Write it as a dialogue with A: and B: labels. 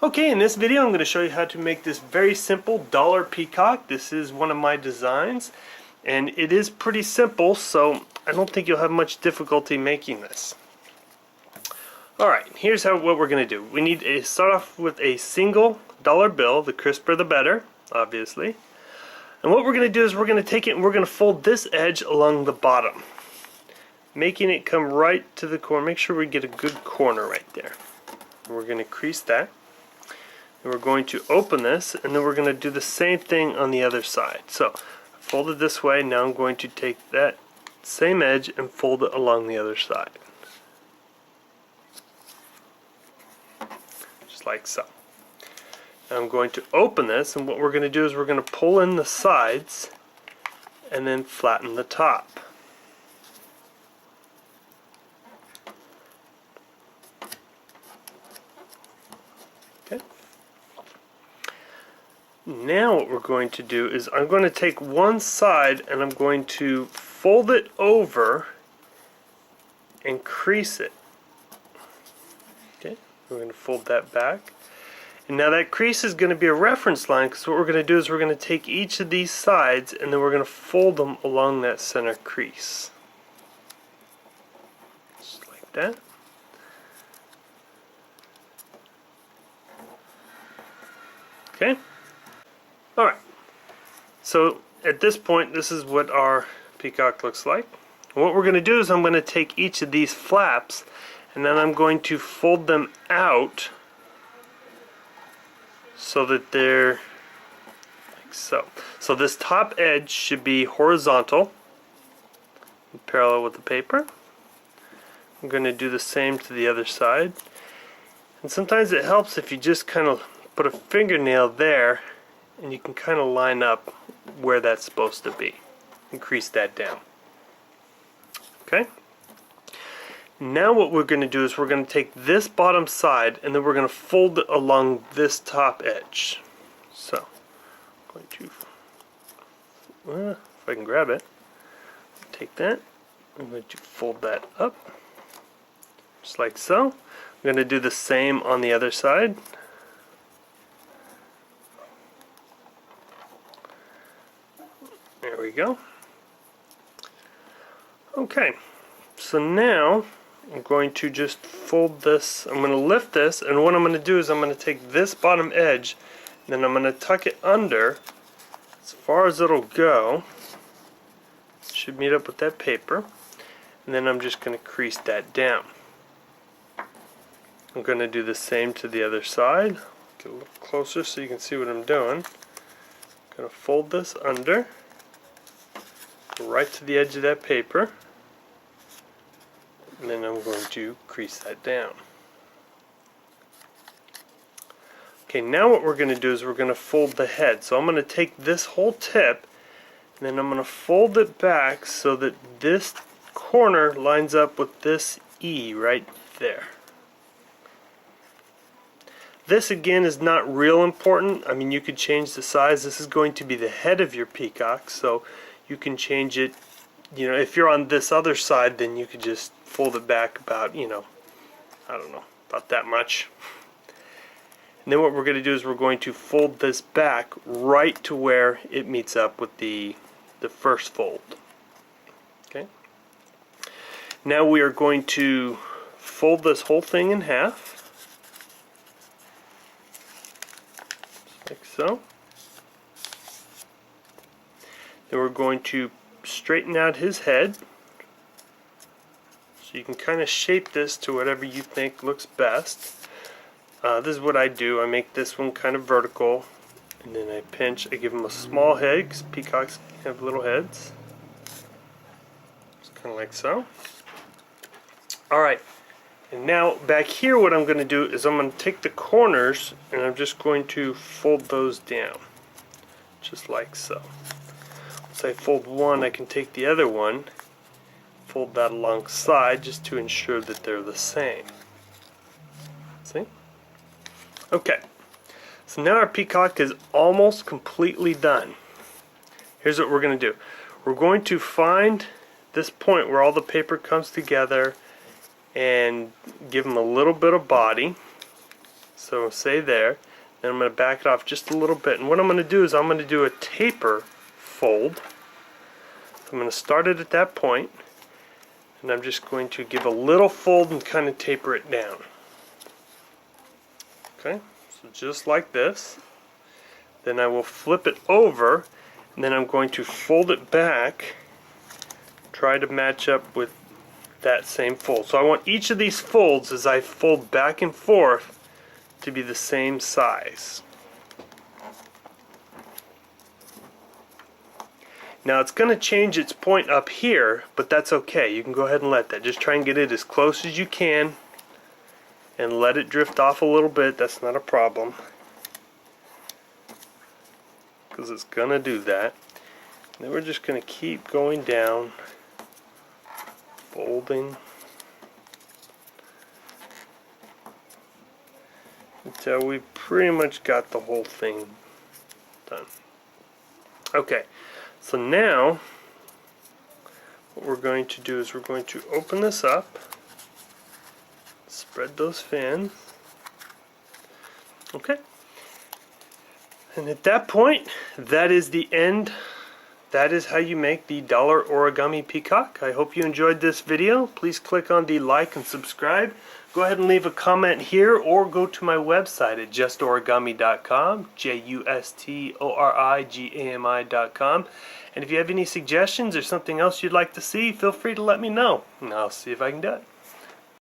A: Okay, in this video I'm going to show you how to make this very simple dollar peacock. This is one of my designs and it is pretty simple, so I don't think you'll have much difficulty making this. Alright, here's what we're going to do. We need to start off with a single dollar bill, the crisper the better, obviously. And what we're going to do is we're going to take it and we're going to fold this edge along the bottom, making it come right to the corner. Make sure we get a good corner right there. We're going to crease that. And we're going to open this, and then we're going to do the same thing on the other side. So, fold it this way. Now I'm going to take that same edge and fold it along the other side. Just like so. Now I'm going to open this, and what we're going to do is we're going to pull in the sides and then flatten the top. Okay. Now what we're going to do is I'm going to take one side and I'm going to fold it over and crease it. Okay, we're going to fold that back. And now that crease is going to be a reference line, because what we're going to do is we're going to take each of these sides and then we're going to fold them along that center crease. Just like that. Okay. Alright, so at this point this is what our peacock looks like. And what we're going to do is I'm going to take each of these flaps and then I'm going to fold them out so that they're like so. So this top edge should be horizontal, parallel with the paper. I'm going to do the same to the other side. And sometimes it helps if you just kind of put a fingernail there and you can kind of line up where that's supposed to be and crease that down. Okay? Now what we're going to do is we're going to take this bottom side and then we're going to fold it along this top edge. So, I'm going to, if I can grab it, take that, I'm going to fold that up, just like so. I'm going to do the same on the other side. There we go. Okay, so now I'm going to just fold this. I'm going to lift this, and what I'm going to do is I'm going to take this bottom edge and then I'm going to tuck it under as far as it'll go. It should meet up with that paper, and then I'm just going to crease that down. I'm going to do the same to the other side. Get a little closer so you can see what I'm doing. I'm going to fold this under right to the edge of that paper, and then I'm going to crease that down. Okay, now what we're going to do is we're going to fold the head. So I'm going to take this whole tip and then I'm going to fold it back so that this corner lines up with this E right there. This again is not real important. I mean, you could change the size. This is going to be the head of your peacock, so you can change it. You know, if you're on this other side, then you could just fold it back about, you know, I don't know, about that much. And then what we're going to do is we're going to fold this back right to where it meets up with the first fold. Okay. Now we are going to fold this whole thing in half, like so. Then we're going to straighten out his head. So you can kind of shape this to whatever you think looks best. This is what I do. I make this one kind of vertical, and then I pinch. I give him a small head because peacocks have little heads. Just kind of like so. Alright, and now back here what I'm going to do is I'm going to take the corners and I'm just going to fold those down. Just like so. Once I fold one, I can take the other one, fold that alongside just to ensure that they're the same. See? Okay, so now our peacock is almost completely done. Here's what we're going to do. We're going to find this point where all the paper comes together and give them a little bit of body. So say there. Then I'm going to back it off just a little bit. And what I'm going to do is I'm going to do a taper fold. So I'm going to start it at that point. And I'm just going to give a little fold and kind of taper it down. Okay, so just like this. Then I will flip it over, and then I'm going to fold it back, try to match up with that same fold. So I want each of these folds, as I fold back and forth, to be the same size. Now it's going to change its point up here, but that's okay. You can go ahead and let that. Just try and get it as close as you can and let it drift off a little bit. That's not a problem, because it's going to do that. And then we're just going to keep going down, folding until we pretty much got the whole thing done. Okay, so now what we're going to do is we're going to open this up, spread those fans. Okay. And at that point, that is the end. That is how you make the Dollar Origami Peacock. I hope you enjoyed this video. Please click on the like and subscribe. Go ahead and leave a comment here or go to my website at JustOrigami.com, JustOrigami.com. And if you have any suggestions or something else you'd like to see, feel free to let me know, and I'll see if I can do it.